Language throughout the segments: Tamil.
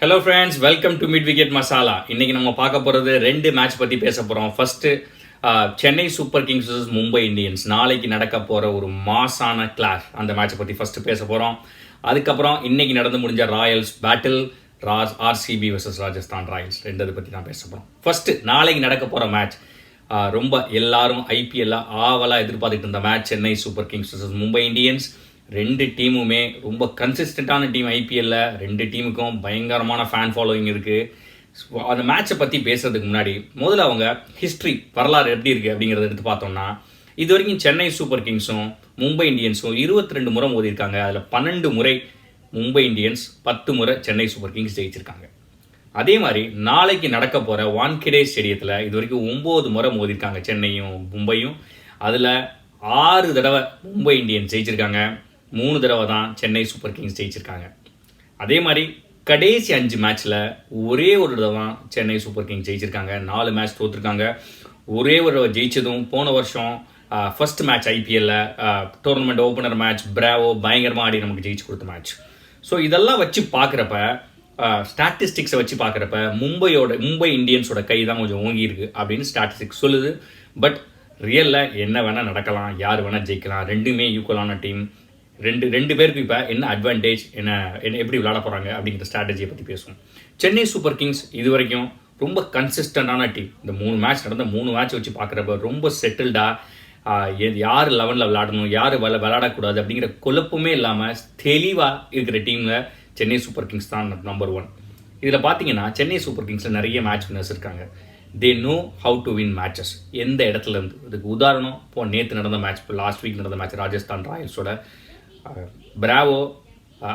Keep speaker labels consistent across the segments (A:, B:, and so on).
A: Hello friends, welcome to mid wicket masala. இன்றைக்கி நம்ம பார்க்க போகிறது ரெண்டு மேட்ச் பற்றி பேச போகிறோம். First Chennai super Kings vs Mumbai Indians நாளைக்கு நடக்க போகிற ஒரு மாசான கிளாஷ், அந்த மேட்சை பற்றி ஃபஸ்ட்டு பேச போகிறோம். அதுக்கப்புறம் இன்றைக்கி நடந்து முடிஞ்ச royals battle RCB vs Rajasthan royals ரெண்டதை பற்றி தான் பேச போகிறோம். ஃபஸ்ட்டு நாளைக்கு நடக்க போகிற மேட்ச் ரொம்ப எல்லாரும் ஐபிஎல்ல ஆவலாக எதிர்பார்த்துட்டு இருந்த match, Chennai super Kings vs Mumbai Indians. ரெண்டு டீமுமே ரொம்ப கன்சிஸ்டண்ட்டான டீம் ஐபிஎல்ல. ரெண்டு டீமுக்கும் பயங்கரமான ஃபேன் ஃபாலோவிங் இருக்குது. அந்த மேட்சை பற்றி பேசுறதுக்கு முன்னாடி முதல்ல அவங்க ஹிஸ்ட்ரி வரலாறு எப்படி இருக்குது அப்படிங்கிறத எடுத்து பார்த்தோம்னா, இது வரைக்கும் சென்னை சூப்பர் கிங்ஸும் மும்பை இந்தியன்ஸும் 22 முறை மோதிருக்காங்க. அதில் 12 முறை மும்பை இந்தியன்ஸ், 10 முறை சென்னை சூப்பர் கிங்ஸ் ஜெயிச்சிருக்காங்க. அதே மாதிரி நாளைக்கு நடக்க போகிற வான்கெடே ஸ்டேடியத்தில் இது வரைக்கும் 9 முறை மோதிருக்காங்க சென்னையும் மும்பையும். அதில் 6 தடவை மும்பை இந்தியன்ஸ் ஜெயிச்சிருக்காங்க, 3 தடவை தான் சென்னை சூப்பர் கிங்ஸ் ஜெயிச்சிருக்காங்க. அதே மாதிரி கடைசி 5 மேட்ச்சில் ஒரே ஒரு தடவை தான் சென்னை சூப்பர் கிங்ஸ் ஜெயிச்சிருக்காங்க. 4 மேட்ச் தோற்றுருக்காங்க. ஒரே ஒரு தடவை ஜெயிச்சதும் போன வருஷம் ஃபர்ஸ்ட் மேட்ச் ஐபிஎல்ல டோர்னமெண்ட் ஓப்பனர் மேட்ச் பிராவோ பயங்கரமாக ஆடி நமக்கு ஜெயிச்சு கொடுத்த மேட்ச். ஸோ இதெல்லாம் வச்சு பார்க்குறப்ப, ஸ்டாட்டிஸ்டிக்ஸை வச்சு பார்க்குறப்ப மும்பை இந்தியன்ஸோட கை தான் கொஞ்சம் ஓங்கியிருக்கு அப்படின்னு ஸ்டாட்டிஸ்டிக்ஸ் சொல்லுது. பட் ரியலில் என்ன வேணால் நடக்கலாம், யார் வேணால் ஜெயிக்கலாம். ரெண்டுமே ஈக்குவலான டீம். ரெண்டு பேருக்கு இப்போ என்ன அட்வான்டேஜ், என்ன எப்படி விளையாட போகிறாங்க அப்படிங்கிற ஸ்ட்ராட்டஜியை பற்றி பேசுவோம். சென்னை சூப்பர் கிங்ஸ் இது வரைக்கும் ரொம்ப கன்சிஸ்டண்டான டீம். இந்த 3 மேட்ச் நடந்த 3 மேட்ச் வச்சு பார்க்குறப்ப ரொம்ப செட்டில்டாக யார் 11ல் விளையாடணும், யார் விளையாடக்கூடாது அப்படிங்கிற குழப்பமே இல்லாமல் தெளிவாக இருக்கிற டீமில் சென்னை சூப்பர் கிங்ஸ் தான் நம்பர் 1. இதில் பார்த்தீங்கன்னா சென்னை சூப்பர் கிங்ஸில் நிறைய மேட்ச் வின்னர்ஸ் இருக்காங்க. They know how to win matches. எந்த இடத்துலேருந்து, இதுக்கு உதாரணம் இப்போ நேற்று நடந்த மேட்ச், இப்போ லாஸ்ட் வீக் நடந்த மேட்ச் ராஜஸ்தான் ராயல்ஸோட பிராவோ.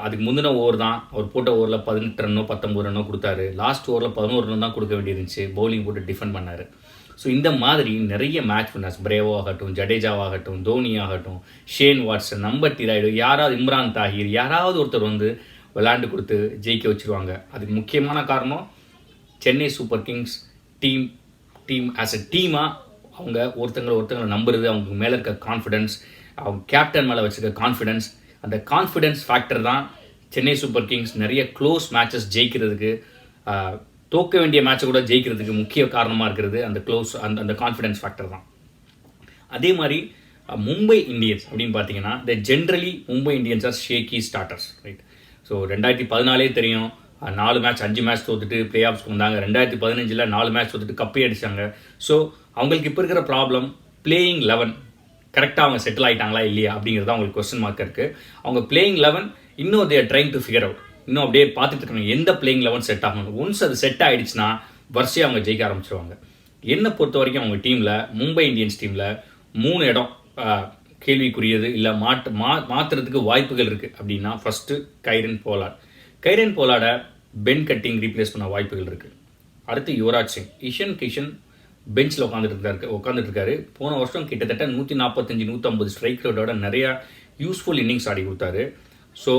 A: அதுக்கு முந்தின ஓவர் தான் அவர் போட்ட ஓவரில் 18 ரன்னோ 19 ரன்னோ கொடுத்தாரு. லாஸ்ட் ஓவரில் 11 ரன் தான் கொடுக்க வேண்டியிருந்துச்சு. பவுலிங் போட்டு டிஃபெண்ட் பண்ணார். ஸோ இந்த மாதிரி நிறைய மேட்ச் வின்னர்ஸ், பிரேவோ ஆகட்டும், ஜடேஜாவாகட்டும், தோனி ஆகட்டும், ஷேன் வாட்சன், நம்பர் டிராய்டு, யாராவது இம்ரான் தாஹிர், யாராவது ஒருத்தர் வந்து விளையாண்டு கொடுத்து ஜெயிக்க வச்சுருவாங்க. அதுக்கு முக்கியமான காரணம் Chennai super Kings team as a டீமாக அவங்க ஒருத்தங்களை நம்புறது, அவங்க மேலே இருக்க கான்ஃபிடென்ஸ், அவங்க கேப்டன் மேலே வச்சுருக்க கான்ஃபிடென்ஸ். அந்த கான்ஃபிடென்ஸ் ஃபேக்டர் தான் சென்னை சூப்பர் கிங்ஸ் நிறைய க்ளோஸ் மேட்சஸ் ஜெயிக்கிறதுக்கு, தோக்க வேண்டிய மேட்சை கூட ஜெயிக்கிறதுக்கு முக்கிய காரணமாக இருக்கிறது அந்த கான்ஃபிடென்ஸ் ஃபேக்டர் தான். அதே மாதிரி மும்பை இந்தியன்ஸ் அப்படின்னு பார்த்தீங்கன்னா, generally Mumbai Indians are shaky starters, right? So 2014 தெரியும், 4 மேட்ச் 5 மேட்ச் தோத்துட்டு பிளே ஆஃப்ஸ்க்கு வந்தாங்க. 2015 4 மேட்ச் தோத்துட்டு கப்பே அடிச்சாங்க. ஸோ அவங்களுக்கு இப்போ இருக்கிற ப்ராப்ளம் பிளேயிங் 11 கரெக்டாக அவங்க செட்டில் ஆகிட்டாங்களா இல்லையா அப்படிங்கிறது அவங்களுக்கு கொஸ்டின் மார்க் இருக்குது. அவங்க பிளேயிங் 11 இன்னும் தேர் ட்ரைங் டு ஃபிகர் அவுட். இன்னும் அப்படியே பார்த்துட்டு இருக்காங்க எந்த பிளேயிங் 11 செட் ஆகணும். ஒன்ஸ் அது செட் ஆகிடுச்சுன்னா வரிசையாக அவங்க ஜெயிக்க ஆரம்பிச்சிருவாங்க. என்னை பொறுத்த வரைக்கும் அவங்க டீமில், மும்பை இந்தியன்ஸ் டீமில் 3 இடம் கேள்விக்குரியது இல்லை மாற்றுறதுக்கு வாய்ப்புகள் இருக்குது அப்படின்னா, ஃபஸ்ட்டு கைரன் போலார்டை பென் கட்டிங் ரீப்ளேஸ் பண்ண வாய்ப்புகள் இருக்குது. அடுத்து யுவராஜ் சிங். இஷன் கிஷன் பெஞ்சில் உட்காந்துட்டு இருக்காரு. போன வருஷம் கிட்டத்தட்ட 145-150 ஸ்ட்ரைக் ரேட்டோட நிறையா யூஸ்ஃபுல் இன்னிங்ஸ் ஆடி கொடுத்தாரு. ஸோ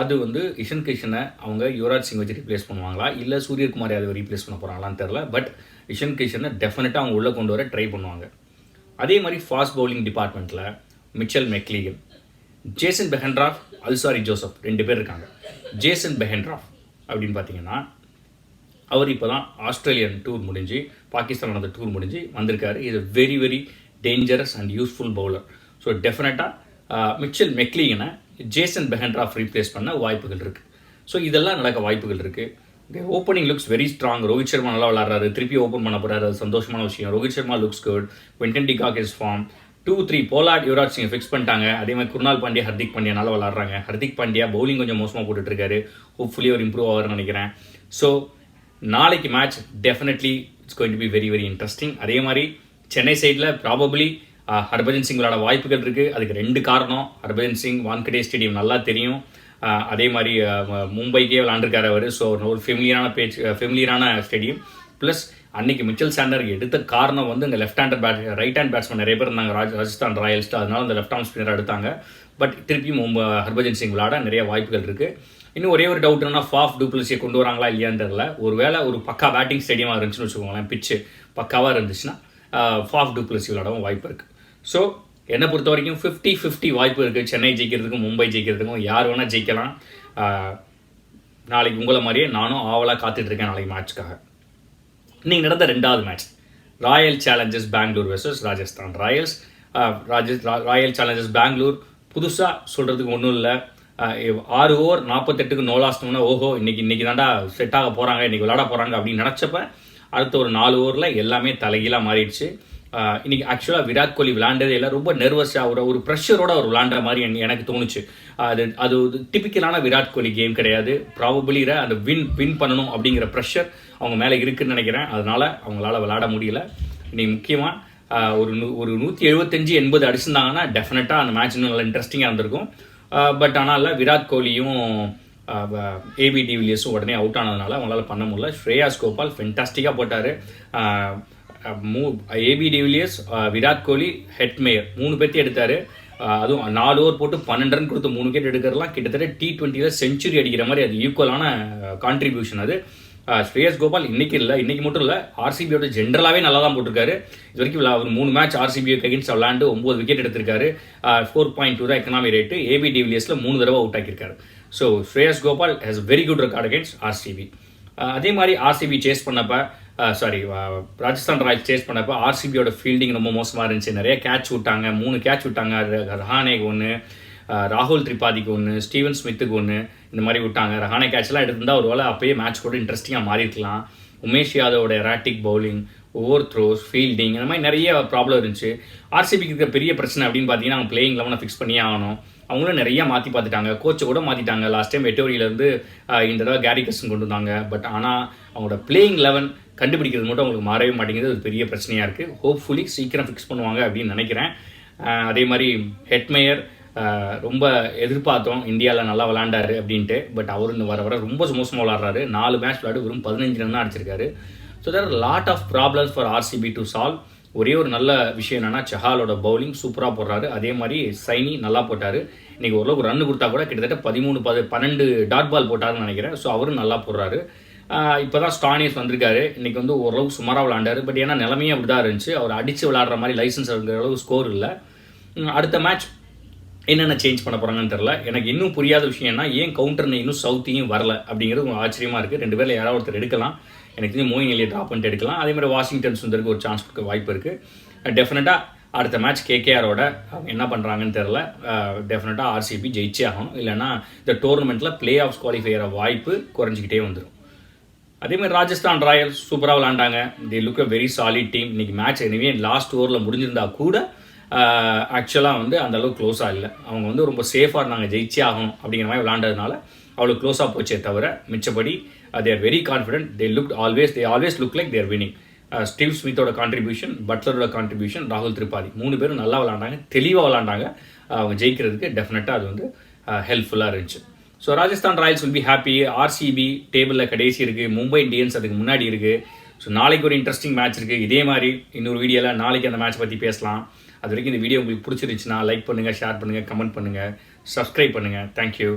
A: அது வந்து இஷன் கிஷனை அவங்க யுவராஜ் சிங் வச்சு ரீப்ளேஸ் பண்ணுவாங்களா இல்லை சூரியகுமார் யாதவ் ரீப்ளேஸ் பண்ண போகிறாங்களான்னு தெரில. பட் இஷன் கிஷனை டெஃபினட்டாக அவங்க உள்ளே கொண்டு வர ட்ரை பண்ணுவாங்க. அதே மாதிரி ஃபாஸ்ட் பவுலிங் டிபார்ட்மெண்ட்டில் மிச்சல் மெக்லீகன், ஜேசன் பெஹன்ட்ராஃப், அல்சாரி ஜோசப் 2 பேர் இருக்காங்க. ஜேசன் பெஹன்ட்ராஃப் அப்படின்னு பார்த்தீங்கன்னா, அவர் இப்போ தான் ஆஸ்திரேலியன் டூர் முடிஞ்சு, பாகிஸ்தான் நடந்த டூர் முடிஞ்சு வந்திருக்காரு. இது very very dangerous and useful bowler. So டெஃபினட்டாக மிச்சல் மெக்லீகனை ஜேசன் பெஹன்ட்ராஃப் ரீப்ளேஸ் பண்ண வாய்ப்புகள் இருக்குது. ஸோ இதெல்லாம் நடக்க வாய்ப்புகள் இருக்குது. Opening looks very strong. Rohit Sharma நல்லா விளாட்றாரு, திருப்பி ஓப்பன் பண்ண போகிறாரு, அது சந்தோஷமான விஷயம். Rohit Sharma looks good. Quinton de Kock is form. 2-3 Pollard, Yuvraj சிங்கை ஃபிக்ஸ் பண்ணிட்டாங்க. அதே மாதிரி குர்னால் பாண்டியா, ஹர்திக் பாண்டியா நல்லா விளாட்றாங்க. ஹர்திக் பாண்டியா பவுலிங் கொஞ்சம் மோசமாக போட்டுட்ருக்காரு. ஹோப்ஃபுல்லி அவர் இம்ப்ரூவ் ஆவார்னு நினைக்கிறேன். ஸோ நாளைக்கு match definitely it's going to be very very interesting. அதே மாதிரி சென்னை சைடில் ப்ராபப்ளி ஹர்பஜன் சிங் விளையாட வாய்ப்புகள் இருக்குது. அதுக்கு 2 காரணம். ஹர்பஜன் சிங் வான்கடே ஸ்டேடியம் நல்லா தெரியும். அதே மாதிரி மும்பைக்கே விளாண்டுருக்காரு அவர். ஸோ ஒரு ஃபெமிலியரான ஸ்டேடியம். ப்ளஸ் அன்றைக்கி மிச்சல் சாண்டர் எடுத்த காரணம் வந்து இந்த ரைட் ஹேண்ட் பேட்ஸ்மேன் நிறைய பேர் இருந்தாங்க ராஜஸ்தான் ராயல்ஸ்ட்டு. அதனால அந்த லெஃப்ட் ஆர்ம் ஸ்பின்னர் எடுத்தாங்க. பட் திருப்பியும் ஹர்பஜன் சிங் விளையாட நிறைய வாய்ப்புகள் இருக்குது. இன்னும் ஒரே ஒரு டவுட் என்னன்னா, ஃபாஃப் டூப்ளசியை கொண்டு வராங்களா இல்லையான்னு தெரியல. ஒருவேளை ஒரு பக்கா பேட்டிங் ஸ்டேடியமாக இருந்துச்சுன்னு வச்சுக்கோங்களேன், பிச்சு பக்காவாக இருந்துச்சுன்னா ஃபாஃப் டூப்ளசி விளையாடவும் வாய்ப்பு இருக்குது. ஸோ என்னை பொறுத்த வரைக்கும் 50-50 வாய்ப்பு இருக்குது சென்னை ஜெயிக்கிறதுக்கும் மும்பை ஜெயிக்கிறதுக்கும். யார் வேணால் ஜெயிக்கலாம். நாளைக்கு உங்களை மாதிரியே நானும் ஆவலாக காத்துட்ருக்கேன் நாளைக்கு மேட்ச்க்காக. இன்றைக்கி நடந்த 2வது match Royal Challengers Bangalore versus Rajasthan Royals. Royal Challengers Bangalore புதுசாக சொல்கிறதுக்கு ஒன்றும் இல்லை. 6 ஓவர் 48க்கு நோ லாஸ்ட்னா ஓஹோ இன்னைக்கு தாண்டா செட் ஆக போகிறாங்க, இன்றைக்கி விளாட போகிறாங்க அப்படின்னு நினச்சப்ப அடுத்த ஒரு 4 ஓவரில் எல்லாமே தலைகீழாக மாறிடுச்சு. இன்றைக்கி ஆக்சுவலாக விராட் கோலி விளாண்டதே இல்லை, ரொம்ப நர்வஸாக ஒரு ப்ரெஷரோட அவர் விளாண்ட மாதிரி எனக்கு தோணுச்சு. அது டிப்பிக்கலான விராட் கோலி கேம் கிடையாது. ப்ராபபிளி அந்த வின் பண்ணணும் அப்படிங்கிற ப்ரெஷர் அவங்க மேலே இருக்குதுன்னு நினைக்கிறேன். அதனால் அவங்களால விளாட முடியல. இன்றைக்கி முக்கியமாக ஒரு 175-80 அடிச்சிருந்தாங்கன்னா டெஃபினட்டாக அந்த மேட்ச் இன்னும் நல்லா இன்ட்ரெஸ்டிங்காக இருந்திருக்கும். பட் ஆனால் விராட் கோலியும் ஏபி டிவிலியர்ஸும் உடனே அவுட் ஆனதுனால அவங்களால பண்ண முடியல. ஸ்ரேயாஸ் கோபால் ஃபென்டாஸ்டிக்காக போட்டார். AB de Villiers, Virat Kohli, Hetmyer 3 பேர்த்தையும் எடுத்தார். அதுவும் 4 ஓவர் போட்டு 12 ரன் கொடுத்து 3 விக்கெட் எடுக்கிறதுலாம் கிட்டத்தட்ட T20 செஞ்சுரி அடிக்கிற மாதிரி அது ஈக்குவலான கான்ட்ரிபியூஷன். அது ஸ்ரேயஸ் கோபால் இன்னைக்கு மட்டும் இல்லை, ஆர்சிபியோட ஜென்ரலாகவே நல்லா தான் போட்டிருக்காரு. இது வரைக்கும் அவர் 3 மேட்ச் ஆர்சிபி அகேன்ஸ்ட் விளாண்டு 9 விக்கெட் எடுத்திருக்காரு. 4.2 தான் எக்கனாமி ரேட்டு. ஏபி டிவிலியர்ஸில் 3 தடவை அவுட் ஆக்கியிருக்காரு. So Shreyas Gopal has very good record against RCB. அதே மாதிரி ஆர்சிபி சேஸ் பண்ணப்போ ராஜஸ்தான் ராயல்ஸ் சேஸ் பண்ணப்போ ஆர்சிபியோட ஃபீல்டிங் ரொம்ப மோசமாக இருந்துச்சு. நிறைய கேட்ச் விட்டாங்க, 3 கேட்ச் விட்டாங்க. ரஹானேக்கு 1, ராகுல் திரிபாதிக்கு 1, ஸ்டீவன் ஸ்மித்துக்கு 1, இந்த மாதிரி விட்டாங்க. ரஹானே கேட்ச்லாம் எடுத்திருந்தால் ஒரு வேளை அப்போயே மேட்ச் கூட இன்ட்ரெஸ்டிங்காக மாறியிருக்கலாம். உமேஷ் யாதவோட erratic bowling, over throws, fielding, இந்த மாதிரி நிறைய ப்ராப்ளம் இருந்துச்சு. ஆர்சிபிக்கு இருக்கிற பெரிய பிரச்சனை அப்படின்னு பார்த்தீங்கன்னா அவங்க பிளேயிங் 11 ஃபிக்ஸ் பண்ணியே ஆகணும். அவங்களும் நிறைய மாற்றி பார்த்துட்டாங்க, கோச்சை கூட மாற்றிட்டாங்க. லாஸ்ட் டைம் வெட்டோரியிலேருந்து இந்த தடவை கேரி கர்ஸ்டன் கொண்டு வந்தாங்க. பட் ஆனால் அவங்களோட பிளேயிங் 11 கண்டுபிடிக்கிறது மட்டும் அவங்களுக்கு மாறவே மாட்டேங்குது. அது பெரிய பிரச்சனையாக இருக்குது. ஹோப்ஃபுல்லி சீக்கிரம் ஃபிக்ஸ் பண்ணுவாங்க அப்படின்னு நினைக்கிறேன். அதே மாதிரி ஹெட்மேயர் ரொம்ப எதிர்பார்த்தோம் இந்தியாவில் நல்லா விளாண்டாரு அப்படின்ட்டு. பட் அவர் வர ரொம்ப மோசமாக விளாட்றாரு. 4 மேட்ச் விளாடு வெறும் 15 ரன் தான் அடிச்சிருக்காரு. So there are lot of problems for RCB to solve. ஒரே ஒரு நல்ல விஷயம் என்னென்னா சஹாலோட பவுலிங் சூப்பராக போடுறாரு. அதே மாதிரி சைனி நல்லா போட்டார். இன்றைக்கி ஓரளவுக்கு ரன் கொடுத்தா கூட கிட்டத்தட்ட 12 டாட் பால் போட்டாருன்னு நினைக்கிறேன். ஸோ அவரும் நல்லா போடுறாரு. இப்போ தான் ஸ்டானியஸ் வந்திருக்காரு. இன்றைக்கி ஓரளவுக்கு சுமாராக விளாண்டாரு. பட் ஏன்னா நிலைமையும் அப்படி தான் இருந்துச்சு. அவர் அடித்து விளாட்ற மாதிரி லைசன்ஸ் இருக்கிற அளவுக்கு ஸ்கோர் இல்லை. அடுத்த மேட்ச் என்னென்ன சேஞ்ச் பண்ண போகிறாங்கன்னு தெரில. எனக்கு இன்னும் புரியாத விஷயம் என்ன, ஏன் கவுண்டர்னு இன்னும் சவுத்தியும் வரல அப்படிங்கிறது ஆச்சரியமாக இருக்குது. 2 பேரில் யாராவது ஒருத்தர் எடுக்கலாம். எனக்கு தெரிஞ்சு மோயின் அலியை ட்ராப் பண்ணிட்டு எடுக்கலாம். அதே மாதிரி வாஷிங்டன் சுந்தருக்கு ஒரு சான்ஸ் கொடுக்க வாய்ப்பு இருக்குது. டெஃபினட்டாக அடுத்த மேட்ச் கேகேஆரோட அவங்க என்ன பண்ணுறாங்கன்னு தெரில. டெஃபினட்டாக ஆர்சிபி ஜெயிச்சே ஆகணும். இல்லைனா இந்த டோர்னமெண்ட்டில் பிளே ஆஃப்ஸ் குவாலிஃபையர் வாய்ப்பு குறைஞ்சிக்கிட்டே வந்துடும். அதேமாதிரி ராஜஸ்தான் ராயல்ஸ் சூப்பராக விளாண்டாங்க. They look a very solid team. இன்றைக்கி மேட்ச் எனிவே லாஸ்ட் ஓவரில் முடிஞ்சிருந்தா கூட ஆக்சுவலாக அந்தளவுக்கு க்ளோஸாக இல்லை. அவங்க ரொம்ப சேஃபாக இருந்தாங்க, ஜெயிச்சே ஆகணும் அப்படிங்கிற மாதிரி விளாண்டதுனால அவ்வளோ க்ளோஸாக போச்சே தவிர மிச்சப்படி they are very confident. They always look like they're winning. Steve ஸ்மித்தோட கான்ட்ரிபியூஷன், பட்லரோட கான்ட்ரிபியூஷன், ராகுல் திரிபாதி 3 பேரும் நல்லா விளாண்டாங்க, தெளிவாக விளாண்டாங்க. அவங்க ஜெயிக்கிறதுக்கு டெஃபினட்டாக அது ஹெல்ப்ஃபுல்லாக இருந்துச்சு. So Rajasthan Royals will be happy. RCB டேபிளில் கடைசி இருக்குது, மும்பை இந்தியன்ஸ் அதுக்கு முன்னாடி இருக்குது. ஸோ நாளைக்கு ஒரு இன்ட்ரெஸ்டிங் மேட்ச் இருக்குது. இதே மாதிரி இன்னொரு வீடியோவில் நாளைக்கு அந்த மேட்ச் பற்றி பேசலாம். அது வரைக்கும் இந்த வீடியோ உங்களுக்கு பிடிச்சிருந்துச்சுன்னா லைக் பண்ணுங்கள், ஷேர் பண்ணுங்கள், கமெண்ட் பண்ணுங்கள், சப்ஸ்கிரைப் பண்ணுங்கள். தேங்க்யூ.